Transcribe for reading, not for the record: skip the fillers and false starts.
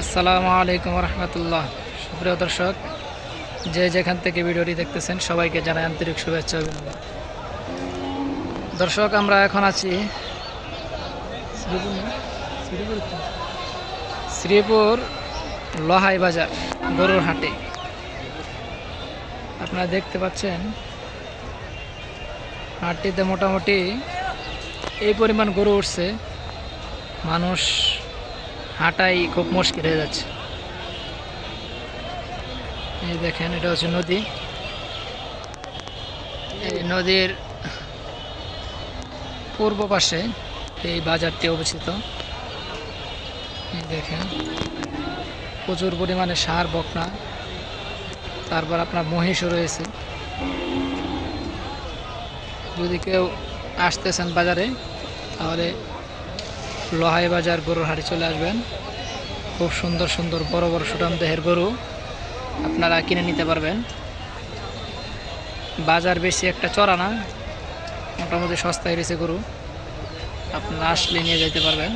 আসসালামু আলাইকুম রহমতুল্লাহ। সুপ্রিয় দর্শক, যে যেখান থেকে ভিডিওটি দেখতেছেন সবাইকে জানাই আন্তরিক শুভেচ্ছা অভিনন্দন। দর্শক, আমরা এখন আছি শ্রীপুর লহাই বাজার গরুর হাটে। আপনারা দেখতে পাচ্ছেন হাটটিতে মোটামুটি এই পরিমাণ গরু উঠছে, মানুষ হাঁটাই খুব মুশকিল হয়ে যাচ্ছে। এই দেখেন, এটা হচ্ছে নদী। এই নদীর পূর্ব পাশে এই বাজারটি অবস্থিত। এই দেখেন, প্রচুর পরিমাণে ষাঁড় বকনা, তারপর আপনার মহিষও রয়েছে। যদি কেউ আসতেছেন বাজারে, তাহলে লহাই বাজার গরুর হাটে চলে আসবেন। খুব সুন্দর সুন্দর বড় বড় সুঠাম দেহের গরু আপনারা কিনে নিতে পারবেন। বাজার বেশি একটা চড়া না, মোটামুটি সস্তায় রয়েছে গরু, আপনারা আসলে নিয়ে যেতে পারবেন।